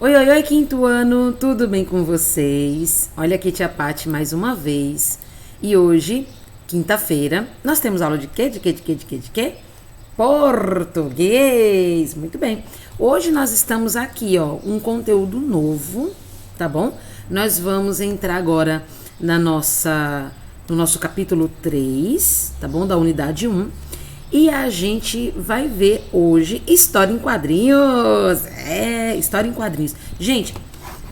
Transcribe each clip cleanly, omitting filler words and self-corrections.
Oi, oi, oi, quinto ano, tudo bem com vocês? Olha aqui, tia Paty, mais uma vez. E hoje, quinta-feira, nós temos aula de quê? De quê? De quê? De quê? De quê? Português! Muito bem. Hoje nós estamos aqui, ó, um conteúdo novo, tá bom? Nós vamos entrar agora no nosso capítulo 3, tá bom? Da unidade 1. E a gente vai ver hoje história em quadrinhos. História em quadrinhos. Gente,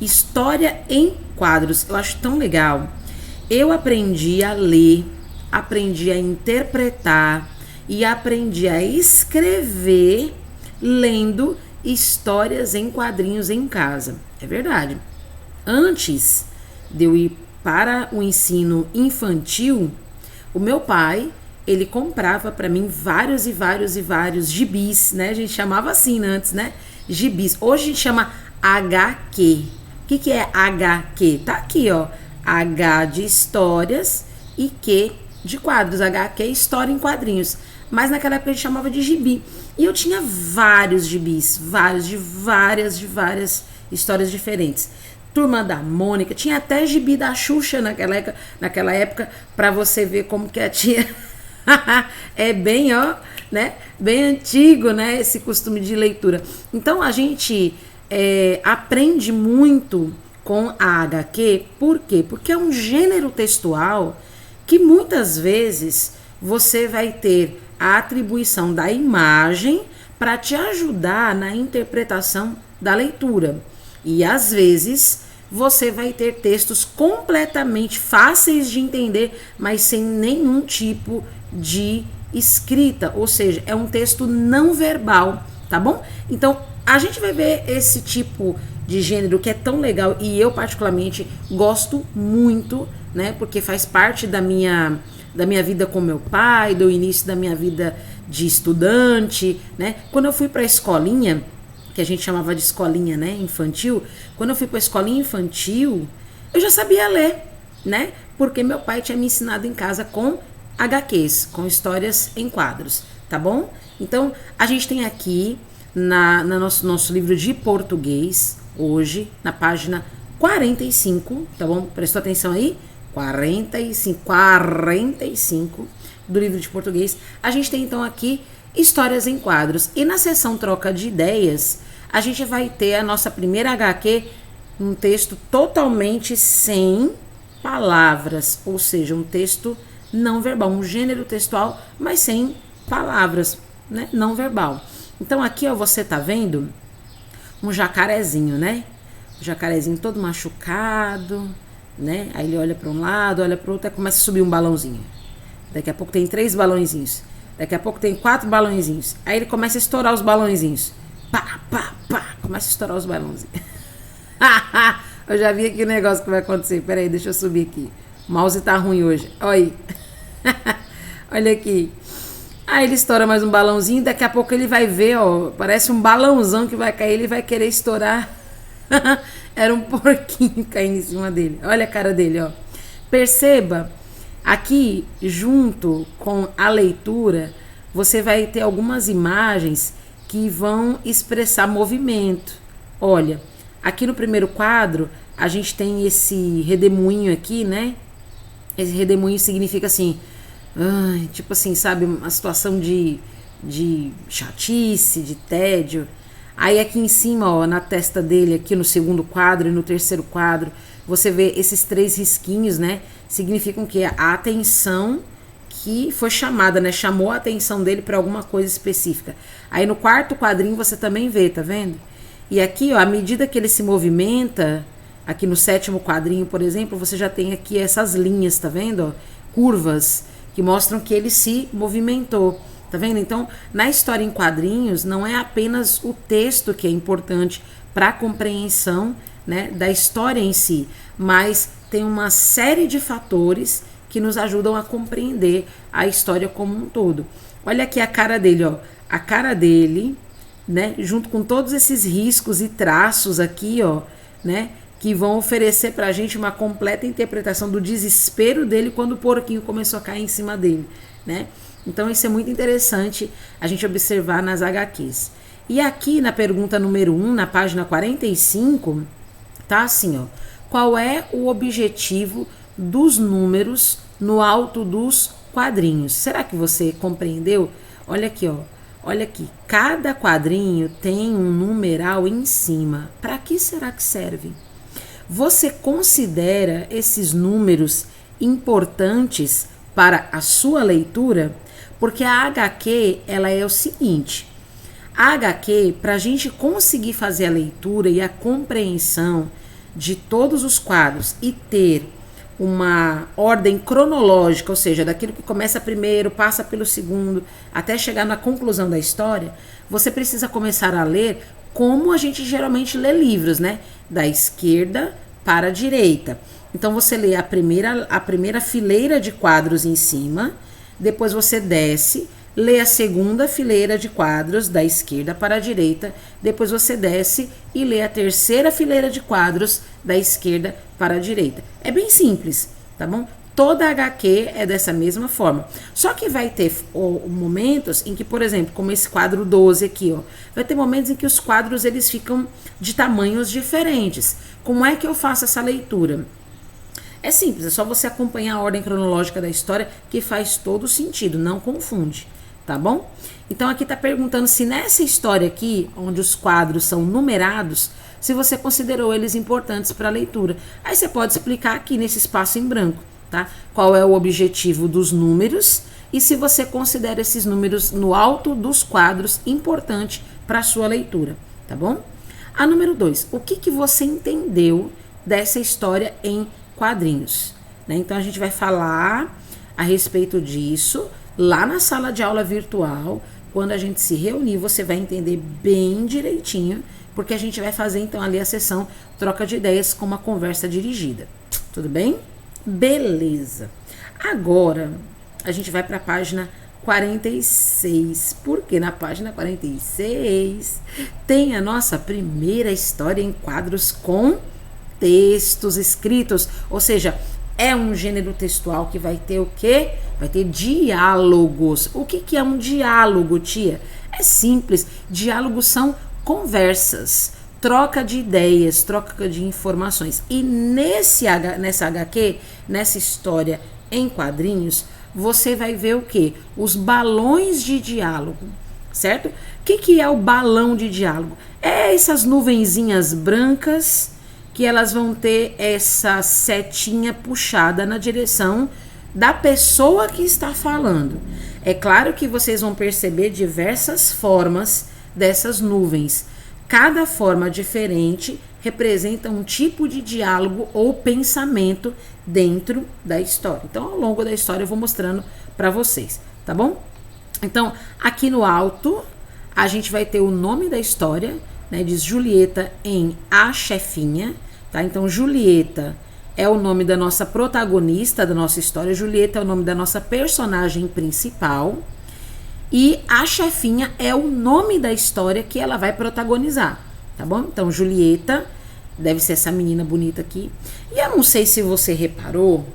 história em quadros. Eu acho tão legal. Eu aprendi a ler, aprendi a interpretar e aprendi a escrever lendo histórias em quadrinhos em casa. É verdade. Antes de eu ir para o ensino infantil, o meu pai, ele comprava para mim vários gibis, né? A gente chamava assim antes, né? Gibis. Hoje a gente chama HQ. O que é HQ? Tá aqui, ó. H de histórias e Q de quadros. HQ é história em quadrinhos. Mas naquela época a gente chamava de gibi. E eu tinha vários gibis, de várias histórias diferentes. Turma da Mônica, tinha até gibi da Xuxa naquela época, para você ver como que a tia... É bem, ó, né? Bem antigo, né? Esse costume de leitura. Então a gente aprende muito com a HQ. Por quê? Porque é um gênero textual que muitas vezes você vai ter a atribuição da imagem para te ajudar na interpretação da leitura. E às vezes você vai ter textos completamente fáceis de entender, mas sem nenhum tipo de escrita, ou seja, é um texto não verbal, tá bom? Então, a gente vai ver esse tipo de gênero que é tão legal e eu particularmente gosto muito, né? Porque faz parte da minha vida com meu pai, do início da minha vida de estudante, né? Quando eu fui para a escolinha, que a gente chamava de escolinha, né, infantil, quando eu fui para a escolinha infantil, eu já sabia ler, né? Porque meu pai tinha me ensinado em casa com HQs, com histórias em quadros, tá bom? Então, a gente tem aqui no nosso livro de português, hoje, na página 45, tá bom? Prestou atenção aí? 45 do livro de português. A gente tem então aqui histórias em quadros. E na seção troca de ideias, a gente vai ter a nossa primeira HQ, um texto totalmente sem palavras, ou seja, um texto não verbal, um gênero textual, mas sem palavras, né? Não verbal. Então aqui, ó, você tá vendo um jacarezinho, né? O jacarezinho todo machucado, né? Aí ele olha para um lado, olha para outro, aí começa a subir um balãozinho. Daqui a pouco tem 3 balãozinhos. Daqui a pouco tem 4 balãozinhos. Aí ele começa a estourar os balãozinhos. Pá, pá, pá. Começa a estourar os balãozinhos. Eu já vi aqui o negócio que vai acontecer. Peraí, deixa eu subir aqui. O mouse tá ruim hoje. Olha aí. Olha aqui. Aí ele estoura mais um balãozinho. Daqui a pouco ele vai ver, ó. Parece um balãozão que vai cair. Ele vai querer estourar. Era um porquinho caindo em cima dele. Olha a cara dele, ó. Perceba. Aqui, junto com a leitura, você vai ter algumas imagens que vão expressar movimento. Olha, aqui no primeiro quadro, a gente tem esse redemoinho aqui, né? Esse redemoinho significa assim, tipo assim, sabe, uma situação de chatice, de tédio. Aí aqui em cima, ó, na testa dele, aqui no segundo quadro e no terceiro quadro, você vê esses 3 risquinhos, né? Significam que a atenção que foi chamada, né? Chamou a atenção dele para alguma coisa específica. Aí no quarto quadrinho você também vê, tá vendo? E aqui, ó, à medida que ele se movimenta, aqui no 7º quadrinho, por exemplo, você já tem aqui essas linhas, tá vendo? Ó, curvas, que mostram que ele se movimentou. Tá vendo? Então, na história em quadrinhos, não é apenas o texto que é importante para a compreensão, né, da história em si, mas tem uma série de fatores que nos ajudam a compreender a história como um todo. Olha aqui a cara dele, ó. A cara dele, né, junto com todos esses riscos e traços aqui, ó, né, que vão oferecer pra gente uma completa interpretação do desespero dele quando o porquinho começou a cair em cima dele, né? Então isso é muito interessante a gente observar nas HQs. E aqui na pergunta número 1, na página 45, tá assim, ó. Qual é o objetivo dos números no alto dos quadrinhos? Será que você compreendeu? Olha aqui, ó. Olha aqui. Cada quadrinho tem um numeral em cima. Para que será que serve? Você considera esses números importantes para a sua leitura? Porque a HQ, ela é o seguinte. A HQ, para a gente conseguir fazer a leitura e a compreensão de todos os quadros e ter uma ordem cronológica, ou seja, daquilo que começa primeiro, passa pelo segundo, até chegar na conclusão da história, você precisa começar a ler como a gente geralmente lê livros, né? Da esquerda para a direita. Então você lê a primeira fileira de quadros em cima, depois você desce, lê a segunda fileira de quadros da esquerda para a direita, depois você desce e lê a terceira fileira de quadros da esquerda para a direita. É bem simples, tá bom? Toda HQ é dessa mesma forma. Só que vai ter momentos em que, por exemplo, como esse quadro 12 aqui, ó, vai ter momentos em que os quadros eles ficam de tamanhos diferentes. Como é que eu faço essa leitura? É simples, é só você acompanhar a ordem cronológica da história que faz todo sentido, não confunde, tá bom? Então aqui tá perguntando se nessa história aqui, onde os quadros são numerados, se você considerou eles importantes para a leitura. Aí você pode explicar aqui nesse espaço em branco, tá? Qual é o objetivo dos números e se você considera esses números no alto dos quadros importante para a sua leitura, tá bom? A número 2, o que você entendeu dessa história em quadrinhos, né? Então a gente vai falar a respeito disso lá na sala de aula virtual. Quando a gente se reunir, você vai entender bem direitinho, porque a gente vai fazer então ali a sessão troca de ideias com uma conversa dirigida. Tudo bem? Beleza. Agora a gente vai para a página 46, porque na página 46 tem a nossa primeira história em quadros com textos escritos, ou seja, é um gênero textual que vai ter o quê? Vai ter diálogos. O que é um diálogo, tia? É simples. Diálogos são conversas, troca de ideias, troca de informações. E nessa HQ, nessa história em quadrinhos, você vai ver o quê? Os balões de diálogo, certo? O que é o balão de diálogo? É essas nuvenzinhas brancas que elas vão ter essa setinha puxada na direção da pessoa que está falando. É claro que vocês vão perceber diversas formas dessas nuvens. Cada forma diferente representa um tipo de diálogo ou pensamento dentro da história. Então, ao longo da história eu vou mostrando para vocês, tá bom? Então, aqui no alto, a gente vai ter o nome da história, né? Diz Julieta em A Chefinha, tá? Então, Julieta é o nome da nossa protagonista da nossa história. Julieta é o nome da nossa personagem principal. E a chefinha é o nome da história que ela vai protagonizar, tá bom? Então, Julieta deve ser essa menina bonita aqui. E eu não sei se você reparou,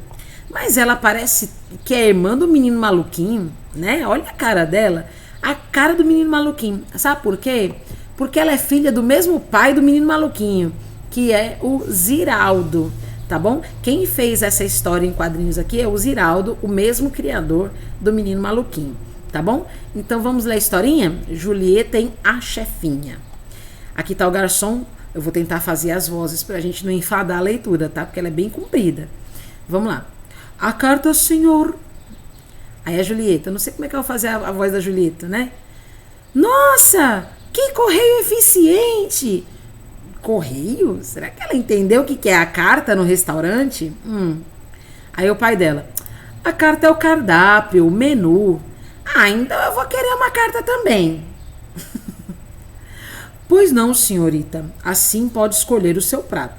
mas ela parece que é irmã do menino maluquinho, né? Olha a cara dela, a cara do menino maluquinho. Sabe por quê? Porque ela é filha do mesmo pai do menino maluquinho, que é o Ziraldo, tá bom? Quem fez essa história em quadrinhos aqui é o Ziraldo, o mesmo criador do menino maluquinho. Tá bom? Então vamos ler a historinha? Julieta em A Chefinha. Aqui tá o garçom. Eu vou tentar fazer as vozes pra gente não enfadar a leitura, tá? Porque ela é bem comprida. Vamos lá. A carta, senhor. Aí a Julieta. Eu não sei como é que eu vou fazer a voz da Julieta, né? Nossa! Que correio eficiente! Correio? Será que ela entendeu o que é a carta no restaurante? Aí o pai dela. A carta é o cardápio, o menu. Ah, então eu vou querer uma carta também. Pois não, senhorita. Assim pode escolher o seu prato.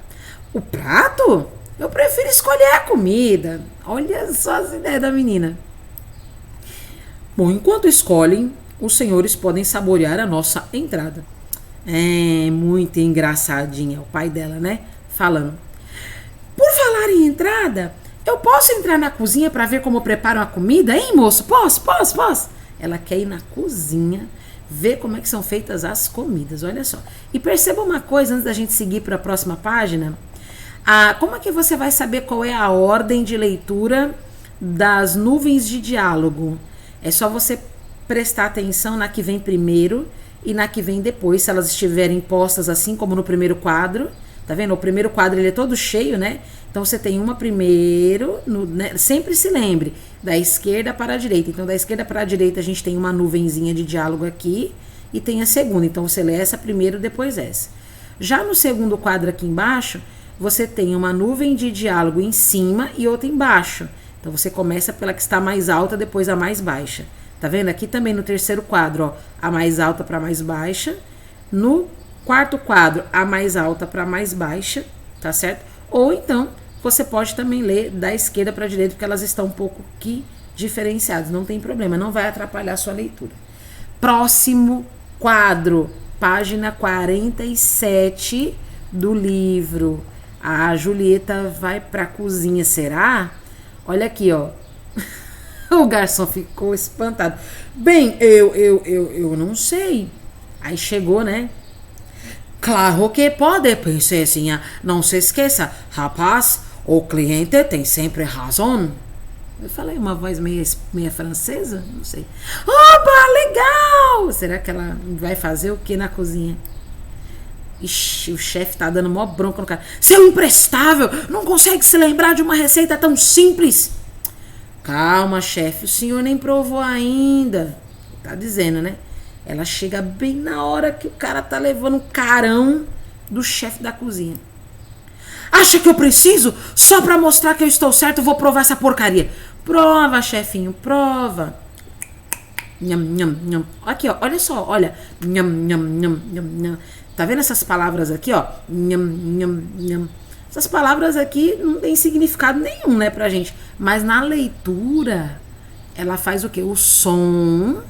O prato? Eu prefiro escolher a comida. Olha só as ideias da menina. Bom, enquanto escolhem, os senhores podem saborear a nossa entrada. É muito engraçadinha o pai dela, né? Falando. Por falar em entrada... Eu posso entrar na cozinha para ver como preparam a comida, hein, moço? Posso? Ela quer ir na cozinha ver como é que são feitas as comidas, olha só. E perceba uma coisa, antes da gente seguir para a próxima página, como é que você vai saber qual é a ordem de leitura das nuvens de diálogo? É só você prestar atenção na que vem primeiro e na que vem depois, se elas estiverem postas assim como no primeiro quadro. Tá vendo? O primeiro quadro ele é todo cheio, né? Então você tem uma primeiro, né? Sempre se lembre, da esquerda para a direita. Então da esquerda para a direita a gente tem uma nuvenzinha de diálogo aqui e tem a segunda. Então você lê essa primeiro, depois essa. Já no segundo quadro aqui embaixo, você tem uma nuvem de diálogo em cima e outra embaixo. Então você começa pela que está mais alta, depois a mais baixa. Tá vendo? Aqui também no terceiro quadro, ó, a mais alta para a mais baixa. No quarto quadro, a mais alta para a mais baixa, tá certo? Ou então, você pode também ler da esquerda para a direita, porque elas estão um pouco que diferenciadas. Não tem problema, não vai atrapalhar a sua leitura. Próximo quadro, página 47 do livro. A Julieta vai para a cozinha, será? Olha aqui, ó. O garçom ficou espantado. Bem, eu não sei. Aí chegou, né? Claro que pode, princesinha. Não se esqueça, rapaz, o cliente tem sempre razão. Eu falei uma voz meia francesa? Não sei. Oba, legal! Será que ela vai fazer o que na cozinha? Ixi, o chefe tá dando mó bronca no cara. Seu imprestável! Não consegue se lembrar de uma receita tão simples? Calma, chefe, o senhor nem provou ainda. Tá dizendo, né? Ela chega bem na hora que o cara tá levando o carão do chefe da cozinha. Acha que eu preciso? Só pra mostrar que eu estou certo, eu vou provar essa porcaria. Prova, chefinho, prova. Nham, nham, nham. Aqui, ó, olha só, olha. Nham, nham, nham, nham, nham. Tá vendo essas palavras aqui, ó? Nham, nham, nham. Essas palavras aqui não tem significado nenhum, né, pra gente. Mas na leitura, ela faz o quê? O som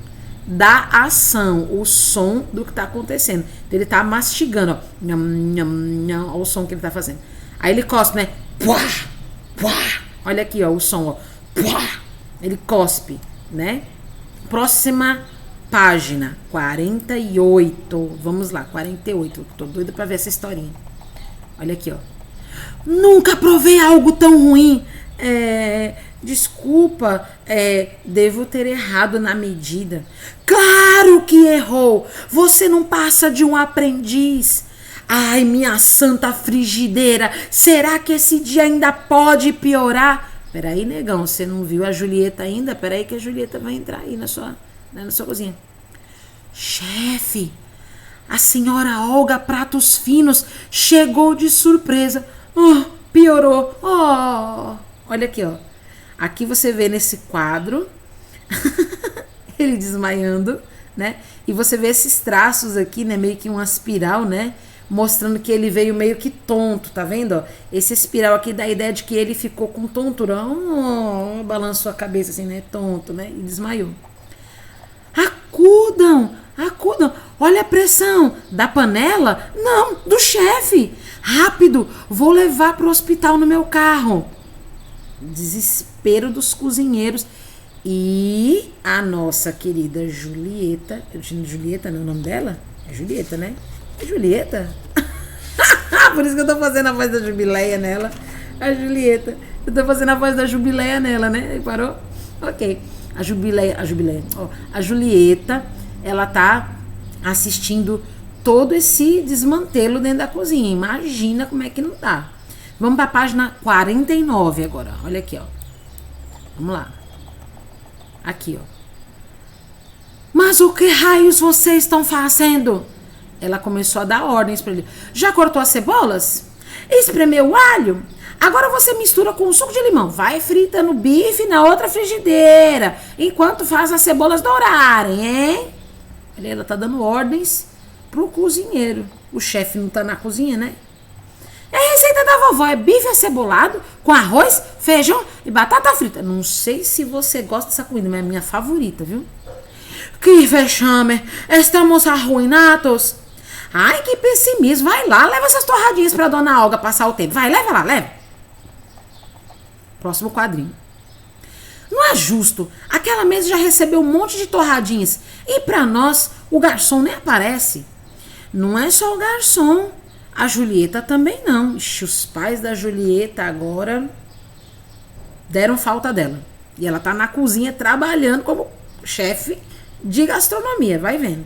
da ação, o som do que tá acontecendo. Então, ele tá mastigando, ó. Nham, nham, nham. Olha o som que ele tá fazendo. Aí ele cospe, né? Puá, puá. Olha aqui, ó, o som, ó. Puá. Ele cospe, né? Próxima página, 48. Vamos lá, 48. Tô doida pra ver essa historinha. Olha aqui, ó. Nunca provei algo tão ruim. Desculpa, devo ter errado na medida. Claro que errou. Você não passa de um aprendiz. Ai, minha santa frigideira. Será que esse dia ainda pode piorar? Peraí, negão, você não viu a Julieta ainda? Peraí que a Julieta vai entrar aí na sua cozinha. Chefe, a senhora Olga Pratos Finos chegou de surpresa. Oh, piorou. Oh, olha aqui, ó. Aqui você vê nesse quadro ele desmaiando, né? E você vê esses traços aqui, né? Meio que uma espiral, né? Mostrando que ele veio meio que tonto, tá vendo? Ó? Esse espiral aqui dá a ideia de que ele ficou com tontura. Balançou a cabeça assim, né? Tonto, né? E desmaiou. Acudam! Acudam! Olha a pressão! Da panela? Não, do chefe! Rápido! Vou levar pro hospital no meu carro. Desespero dos cozinheiros. E a nossa querida Julieta. Julieta não é o nome dela? É Julieta, né? É Julieta? Por isso que eu tô fazendo a voz da Jubileia nela. A Julieta. Eu tô fazendo a voz da Jubileia nela, né? Parou? Ok. A Julieta, ela tá assistindo todo esse desmantelo dentro da cozinha. Imagina como é que não tá. Vamos pra página 49 agora. Olha aqui, ó. Vamos lá. Aqui, ó. Mas o que raios vocês estão fazendo? Ela começou a dar ordens pra ele. Já cortou as cebolas? Espremeu o alho? Agora você mistura com o suco de limão. Vai fritando o bife na outra frigideira, enquanto faz as cebolas dourarem, hein? Ela tá dando ordens pro cozinheiro. O chefe não tá na cozinha, né? É a receita da vovó. É bife acebolado com arroz, feijão e batata frita. Não sei se você gosta dessa comida, mas é a minha favorita, viu? Que vexame. Estamos arruinados. Ai, que pessimismo. Vai lá, leva essas torradinhas pra dona Olga passar o tempo. Vai, leva lá, leva. Próximo quadrinho. Não é justo. Aquela mesa já recebeu um monte de torradinhas. E para nós, o garçom nem aparece. Não é só o garçom. A Julieta também não. Ixi, os pais da Julieta agora deram falta dela. E ela tá na cozinha trabalhando como chefe de gastronomia. Vai vendo.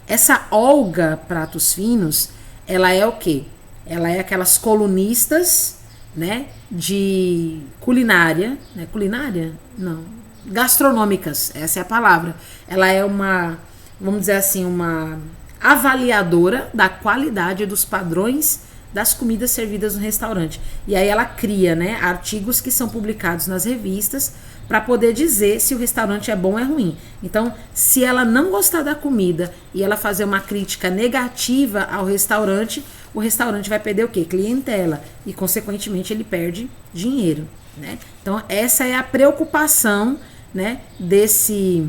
Essa Olga Pratos Finos, ela é o quê? Ela é aquelas colunistas, né, de culinária, né, culinária? Não, gastronômicas, essa é a palavra. Ela é uma, vamos dizer assim, uma avaliadora da qualidade dos padrões das comidas servidas no restaurante. E aí ela cria, né, artigos que são publicados nas revistas para poder dizer se o restaurante é bom ou é ruim. Então, se ela não gostar da comida e ela fazer uma crítica negativa ao restaurante, o restaurante vai perder o quê? Clientela. E, consequentemente, ele perde dinheiro, né? Então, essa é a preocupação, né, desse,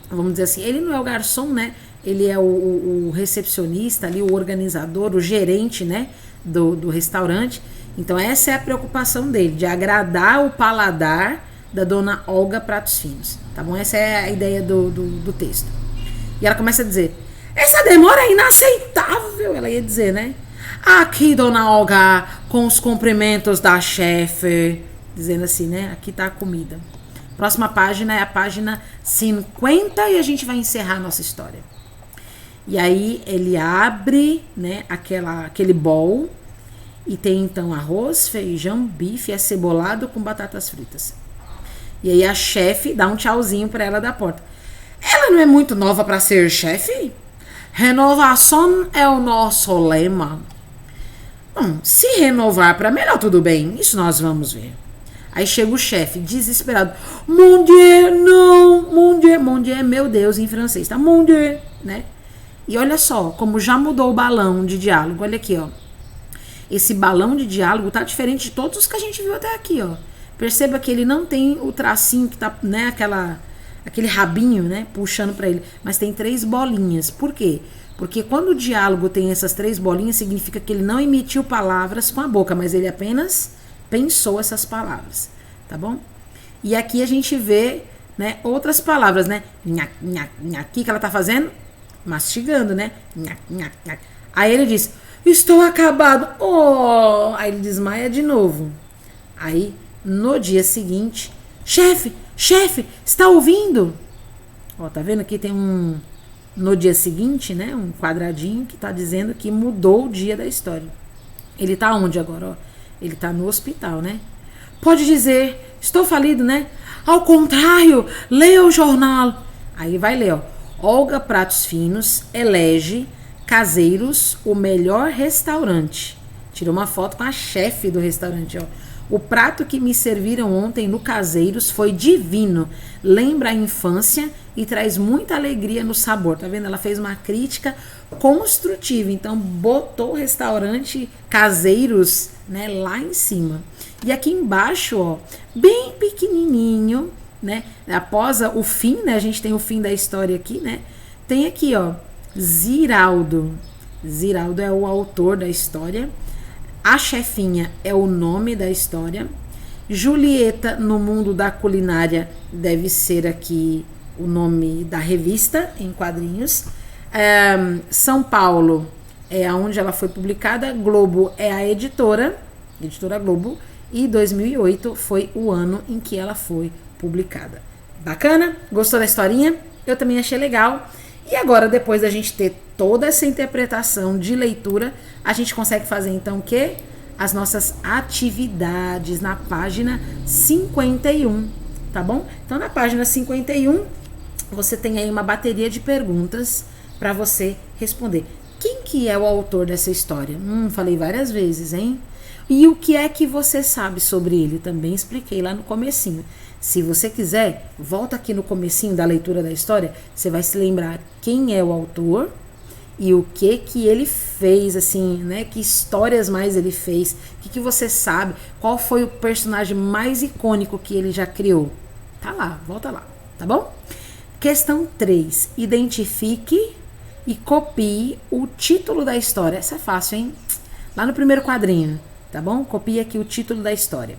vamos dizer assim, ele não é o garçom, né? Ele é o recepcionista ali, o organizador, o gerente, né, do restaurante. Então, essa é a preocupação dele, de agradar o paladar da dona Olga Pratos Finos, tá bom? Essa é a ideia do texto. E ela começa a dizer, essa demora é inaceitável, ela ia dizer, né? Aqui, dona Olga, com os cumprimentos da chefe, dizendo assim, né? Aqui tá a comida. Próxima página é a página 50 e a gente vai encerrar a nossa história. E aí ele abre, né, aquele bowl e tem então arroz, feijão, bife acebolado com batatas fritas. E aí a chefe dá um tchauzinho pra ela da porta. Ela não é muito nova pra ser chefe? Renovação é o nosso lema. Bom, se renovar pra melhor, tudo bem. Isso nós vamos ver. Aí chega o chefe, desesperado. Mon Dieu, não, mon Dieu. Mon Dieu é meu Deus em francês, tá? Mon Dieu, né? E olha só, como já mudou o balão de diálogo. Olha aqui, ó. Esse balão de diálogo tá diferente de todos os que a gente viu até aqui, ó. Perceba que ele não tem o tracinho que tá, né, aquele rabinho, né, puxando para ele, mas tem 3 bolinhas. Por quê? Porque quando o diálogo tem essas 3 bolinhas, significa que ele não emitiu palavras com a boca, mas ele apenas pensou essas palavras, tá bom? E aqui a gente vê, né, outras palavras, né? Nhac, nhac, nhac, que ela tá fazendo? Mastigando, né? Nhac, nhac, nhac. Aí ele diz, estou acabado. Oh! Aí ele desmaia de novo. Aí no dia seguinte, chefe, está ouvindo? Ó, tá vendo aqui tem no dia seguinte, né, um quadradinho que tá dizendo que mudou o dia da história. Ele tá onde agora, ó? Ele tá no hospital, né? Pode dizer, estou falido, né? Ao contrário, leia o jornal. Aí vai ler, ó. Olga Pratos Finos elege Caseiros o melhor restaurante. Tirou uma foto com a chefe do restaurante, ó. O prato que me serviram ontem no Caseiros foi divino. Lembra a infância e traz muita alegria no sabor. Tá vendo? Ela fez uma crítica construtiva. Então, botou o restaurante Caseiros, né, lá em cima. E aqui embaixo, ó, bem pequenininho, né? Após o fim, né? A gente tem o fim da história aqui, né? Tem aqui, ó, Ziraldo. Ziraldo é o autor da história. A chefinha é o nome da história. Julieta no mundo da culinária deve ser aqui o nome da revista em quadrinhos. São Paulo é onde ela foi publicada. Globo é a editora Globo. E 2008 foi o ano em que ela foi publicada. Bacana? Gostou da historinha? Eu também achei legal. E agora, depois da gente ter toda essa interpretação de leitura, a gente consegue fazer então o quê? As nossas atividades na página 51, tá bom? Então, na página 51, você tem aí uma bateria de perguntas para você responder. Quem que é o autor dessa história? Falei várias vezes, hein? E o que é que você sabe sobre ele? Também expliquei lá no comecinho. Se você quiser, volta aqui no comecinho da leitura da história, você vai se lembrar quem é o autor e o que ele fez, assim, né? Que histórias mais ele fez, o que você sabe, qual foi o personagem mais icônico que ele já criou. Tá lá, volta lá, tá bom? Questão 3. Identifique e copie o título da história. Essa é fácil, hein? Lá no primeiro quadrinho, tá bom? Copie aqui o título da história.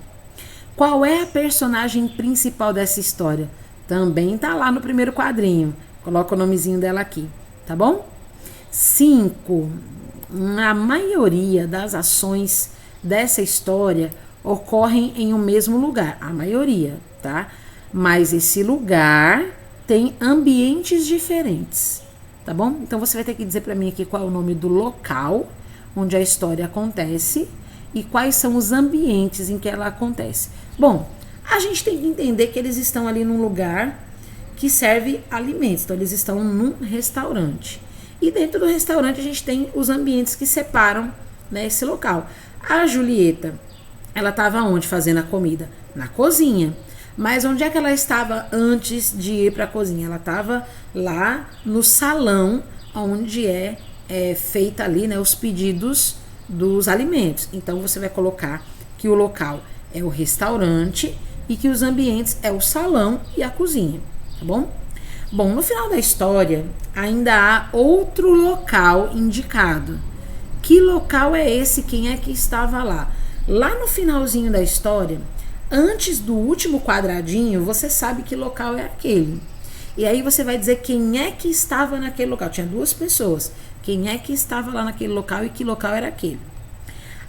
Qual é a personagem principal dessa história? Também tá lá no primeiro quadrinho. Coloca o nomezinho dela aqui, tá bom? 5. A maioria das ações dessa história ocorrem em um mesmo lugar. A maioria, tá? Mas esse lugar tem ambientes diferentes, tá bom? Então você vai ter que dizer para mim aqui qual é o nome do local onde a história acontece e quais são os ambientes em que ela acontece. Bom, a gente tem que entender que eles estão ali num lugar que serve alimentos, então eles estão num restaurante. E dentro do restaurante a gente tem os ambientes que separam, né, esse local. A Julieta, ela estava onde fazendo a comida? Na cozinha. Mas onde é que ela estava antes de ir para a cozinha? Ela estava lá no salão, onde é feita ali, né, os pedidos dos alimentos. Então você vai colocar que o local é o restaurante e que os ambientes é o salão e a cozinha, tá bom? Bom, no final da história ainda há outro local indicado. Que local é esse? Quem é que estava lá? Lá no finalzinho da história, antes do último quadradinho, você sabe que local é aquele. E aí você vai dizer quem é que estava naquele local. Tinha 2 pessoas. Quem é que estava lá naquele local e que local era aquele?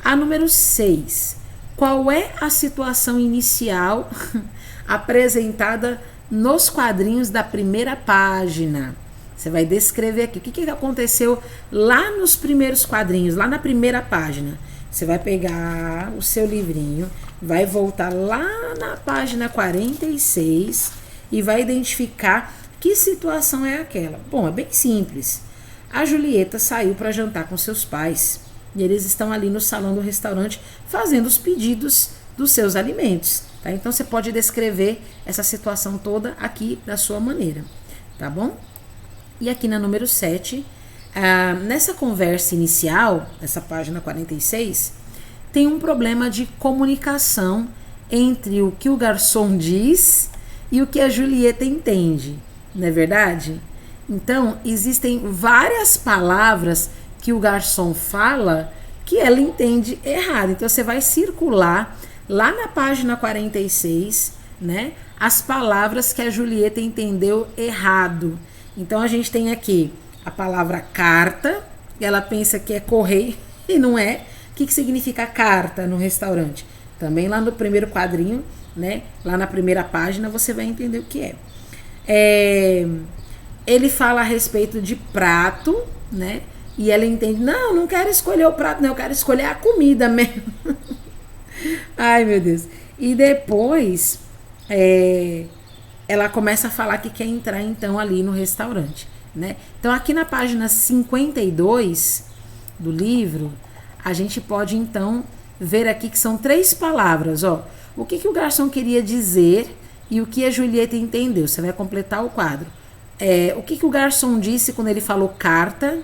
A número 6. Qual é a situação inicial apresentada nos quadrinhos da primeira página? Você vai descrever aqui o que aconteceu lá nos primeiros quadrinhos, lá na primeira página. Você vai pegar o seu livrinho, vai voltar lá na página 46 e vai identificar que situação é aquela. Bom, é bem simples. A Julieta saiu para jantar com seus pais e eles estão ali no salão do restaurante fazendo os pedidos dos seus alimentos. Tá? Então você pode descrever essa situação toda aqui da sua maneira, tá bom? E aqui na número 7, nessa conversa inicial, nessa página 46, tem um problema de comunicação entre o que o garçom diz e o que a Julieta entende, não é verdade? Então, existem várias palavras que o garçom fala que ela entende errado. Então, você vai circular lá na página 46, né, as palavras que a Julieta entendeu errado. Então, a gente tem aqui a palavra carta, ela pensa que é correio e não é. O que significa carta no restaurante? Também lá no primeiro quadrinho, né, lá na primeira página, você vai entender o que é. Ele fala a respeito de prato, né? E ela entende, não quero escolher o prato, não, eu quero escolher a comida mesmo. Ai, meu Deus. E depois, ela começa a falar que quer entrar, então, ali no restaurante, né? Então, aqui na página 52 do livro, a gente pode, então, ver aqui que são 3 palavras, ó. O que o garçom queria dizer e o que a Julieta entendeu. Você vai completar o quadro. O que o garçom disse quando ele falou carta,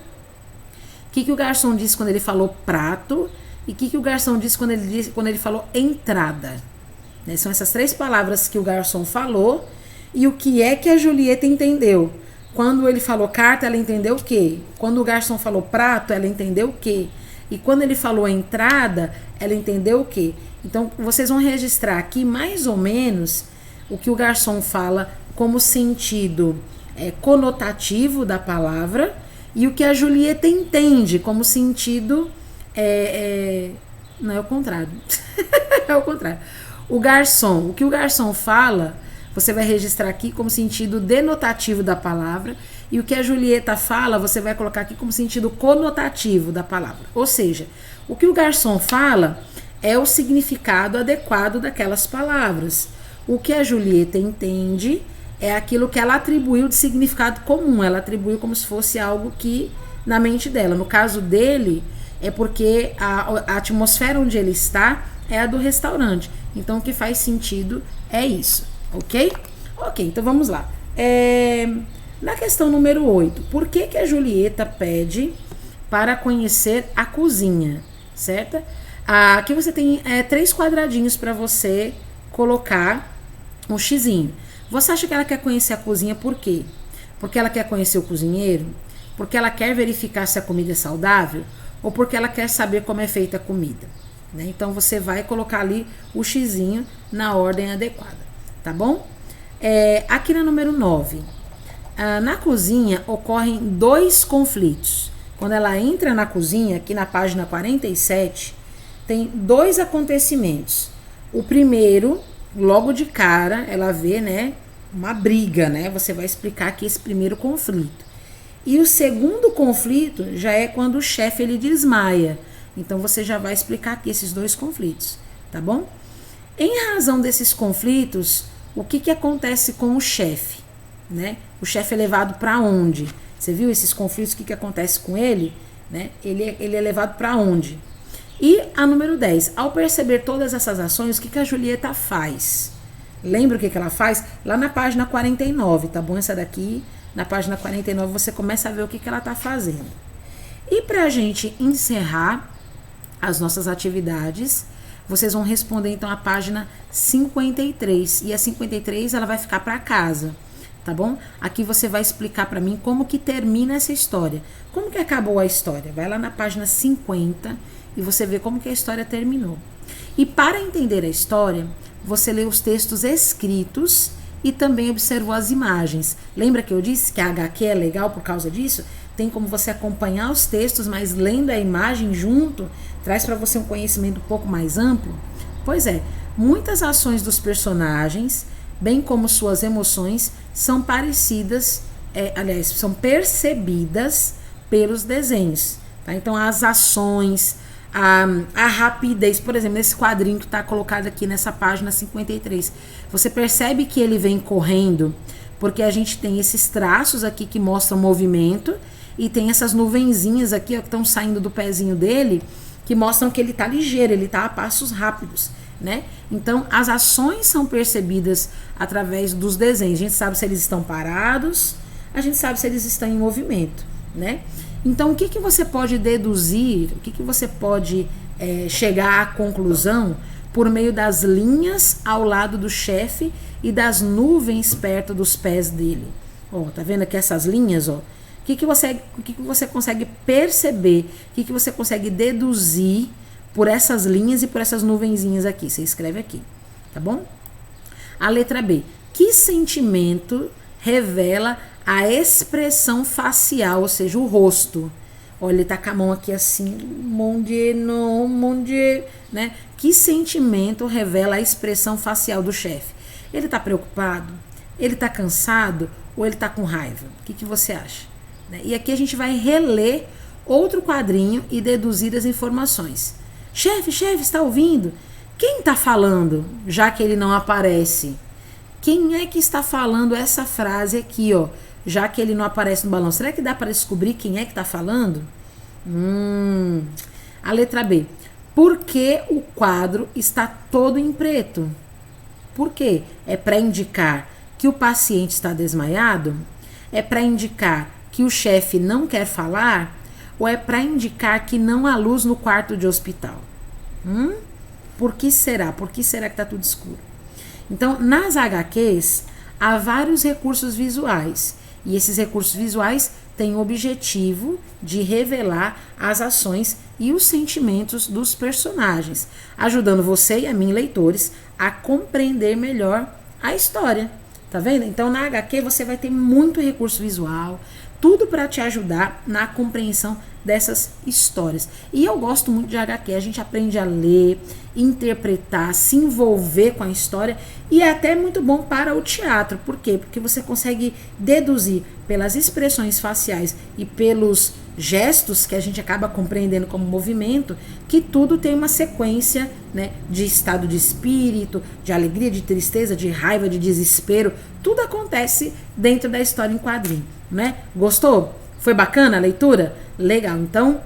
o que o garçom disse quando ele falou prato e o que o garçom disse quando ele falou entrada. Né? São essas 3 palavras que o garçom falou e o que é que a Julieta entendeu. Quando ele falou carta, ela entendeu o quê? Quando o garçom falou prato, ela entendeu o quê? E quando ele falou entrada, ela entendeu o quê? Então, vocês vão registrar aqui mais ou menos o que o garçom fala como sentido conotativo da palavra e o que a Julieta entende como sentido não é o contrário. É o contrário. O que o garçom fala, você vai registrar aqui como sentido denotativo da palavra e o que a Julieta fala, você vai colocar aqui como sentido conotativo da palavra. Ou seja, o que o garçom fala é o significado adequado daquelas palavras. O que a Julieta entende é aquilo que ela atribuiu de significado comum. Ela atribuiu como se fosse algo que na mente dela. No caso dele, é porque a atmosfera onde ele está é a do restaurante. Então, o que faz sentido é isso, ok? Ok, então vamos lá. Na questão número 8, por que a Julieta pede para conhecer a cozinha, certo? Aqui você tem 3 quadradinhos para você colocar um xizinho. Você acha que ela quer conhecer a cozinha por quê? Porque ela quer conhecer o cozinheiro? Porque ela quer verificar se a comida é saudável? Ou porque ela quer saber como é feita a comida? né? Então você vai colocar ali o xizinho na ordem adequada, tá bom? Aqui na número 9, na cozinha ocorrem 2 conflitos. Quando ela entra na cozinha, aqui na página 47, tem 2 acontecimentos. O primeiro, logo de cara, ela vê, né, uma briga, né? Você vai explicar aqui esse primeiro conflito. E o segundo conflito já é quando o chefe ele desmaia. Então você já vai explicar aqui esses 2 conflitos, tá bom? Em razão desses conflitos, o que acontece com o chefe, né? O chefe é levado para onde? Você viu esses conflitos, o que acontece com ele? Né? Ele é levado para onde? E a número 10, ao perceber todas essas ações, o que a Julieta faz? Lembra o que ela faz? Lá na página 49, tá bom? Essa daqui, na página 49, você começa a ver o que ela tá fazendo. E pra gente encerrar as nossas atividades, vocês vão responder então a página 53. E a 53 ela vai ficar para casa. Tá bom? Aqui você vai explicar para mim como que termina essa história. Como que acabou a história? Vai lá na página 50 e você vê como que a história terminou. E para entender a história, você lê os textos escritos e também observou as imagens. Lembra que eu disse que a HQ é legal por causa disso? Tem como você acompanhar os textos, mas lendo a imagem junto, traz para você um conhecimento um pouco mais amplo? Pois é, muitas ações dos personagens, bem como suas emoções, são parecidas, são percebidas pelos desenhos. Tá? Então, as ações, a rapidez, por exemplo, nesse quadrinho que está colocado aqui nessa página 53, você percebe que ele vem correndo, porque a gente tem esses traços aqui que mostram movimento, e tem essas nuvenzinhas aqui ó, que estão saindo do pezinho dele, que mostram que ele está ligeiro, ele está a passos rápidos. Né? Então, as ações são percebidas através dos desenhos. A gente sabe se eles estão parados, a gente sabe se eles estão em movimento, né? Então, o que você pode deduzir, o que você pode chegar à conclusão por meio das linhas ao lado do chefe e das nuvens perto dos pés dele? Ó, tá vendo aqui essas linhas, ó? O que você consegue perceber, o que você consegue deduzir por essas linhas e por essas nuvenzinhas aqui? Você escreve aqui, tá bom? A letra B. Que sentimento revela a expressão facial, ou seja, o rosto? Olha, ele tá com a mão aqui assim, né? Que sentimento revela a expressão facial do chefe? Ele tá preocupado? Ele tá cansado? Ou ele tá com raiva? O que você acha? E aqui a gente vai reler outro quadrinho e deduzir as informações. Chefe, está ouvindo? Quem está falando, já que ele não aparece? Quem é que está falando essa frase aqui, ó, já que ele não aparece no balão? Será que dá para descobrir quem é que está falando? A letra B. Por que o quadro está todo em preto? Por quê? É para indicar que o paciente está desmaiado? É para indicar que o chefe não quer falar? Ou é para indicar que não há luz no quarto de hospital? Por que será? Por que será que está tudo escuro? Então, nas HQs, há vários recursos visuais. E esses recursos visuais têm o objetivo de revelar as ações e os sentimentos dos personagens, ajudando você e a mim, leitores, a compreender melhor a história. Tá vendo? Então, na HQ, você vai ter muito recurso visual, tudo para te ajudar na compreensão dessas histórias. E eu gosto muito de HQ, a gente aprende a ler, interpretar, se envolver com a história, e é até muito bom para o teatro. Por quê? Porque você consegue deduzir pelas expressões faciais e pelos gestos que a gente acaba compreendendo como movimento, que tudo tem uma sequência, né, de estado de espírito, de alegria, de tristeza, de raiva, de desespero. Tudo acontece dentro da história em quadrinho, né? Gostou? Foi bacana a leitura? Legal, então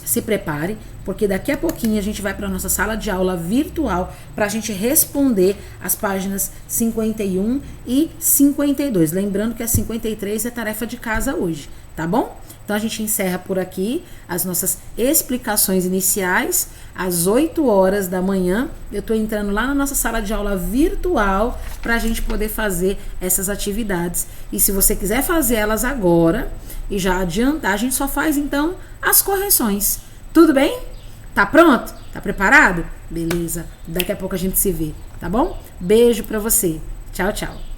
se prepare, porque daqui a pouquinho a gente vai para a nossa sala de aula virtual para a gente responder as páginas 51 e 52. Lembrando que a 53 é tarefa de casa hoje, tá bom? Então a gente encerra por aqui as nossas explicações iniciais. Às 8 horas da manhã, eu estou entrando lá na nossa sala de aula virtual para a gente poder fazer essas atividades. E se você quiser fazer elas agora e já adiantar, a gente só faz então as correções. Tudo bem? Tá pronto? Tá preparado? Beleza. Daqui a pouco a gente se vê, tá bom? Beijo pra você. Tchau, tchau.